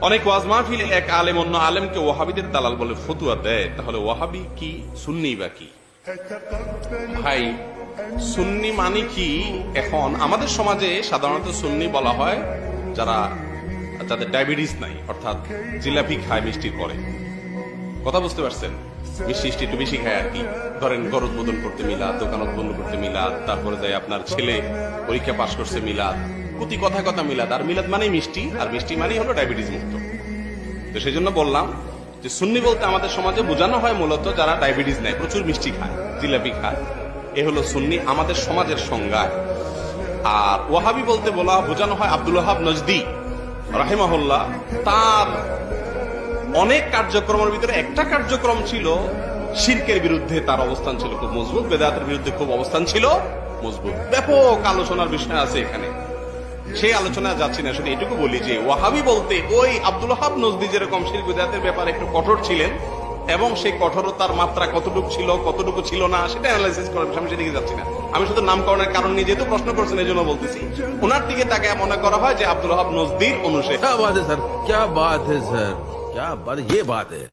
অনেক ওয়াজ মাহফিলে এক আলেম অন্য আলেমকে ওয়াহাবিদের দালাল বলে ফতুয়া দেয়, তাহলে ওয়াহাবি কি সুন্নি বা কি? ভাই, সুন্নি মানে কি? এখন আমাদের সমাজে সাধারণত সুন্নি বলা হয় যাদের ডায়াবেটিস নাই, অর্থাৎ জিলাপি খায় মিষ্টির পরে। কথা বুঝতে পারছেন? মিষ্টি একটু বেশি খায় আর কি। ধরেন ঘর উদ্বোধন করতে মিলাদ, দোকান উদ্বোধন করতে মিলাদ, তারপরে যাই আপনার ছেলে পরীক্ষা পাশ করছে মিলাদ, প্রতি কথায় কথা মিলাদ। আর মিলাদ মানেই মিষ্টি, আর মিষ্টি মানেই হলো ডায়াবেটিস মুক্ত। তো সেই জন্য বললাম যে সুন্নি বলতে আমাদের সমাজে বোঝানো হয় মূলত যারা ডায়াবেটিস নেয়, প্রচুর মিষ্টি খায়, জিলাপি খায়, এ হলো সুন্নি আমাদের সমাজের সংজ্ঞা। আর ওয়াহাবি বলতে বোঝানো হয় আব্দুল ওয়াহাব নজদি রাহিমাহুল্লাহ, তার অনেক কার্যক্রমের ভিতরে একটা কার্যক্রম ছিল শিরকের বিরুদ্ধে, তার অবস্থান ছিল খুব মজবুত, বেদাতের বিরুদ্ধে খুব অবস্থান ছিল মজবুত। ব্যাপক আলোচনার বিষয় আছে এখানে, সেই আলোচনায় যাচ্ছি না। শুধু এটুকু বলি যে ওয়াহাবি বলতে ওই আব্দুল ওয়াহাব নজদি যেরকম শিরক বিদআতের ব্যাপারে একটু কঠোর ছিলেন, এবং সেই কঠোরতার মাত্রা কতটুকু ছিল কতটুকু ছিল না সেটা অ্যানালাইসিস করার বিষয়, আমি সেদিকে যাচ্ছি না। আমি শুধু নামকরণের কারণ নিয়ে যেহেতু প্রশ্ন করছেন এই জন্য বলতেছি, ওনার দিকে তাকে মনে করা হয় যে আব্দুল ওয়াহাব নজদির অনুসারী। क्या बात है सर, क्या बात है सर, क्या बात, ये बात है।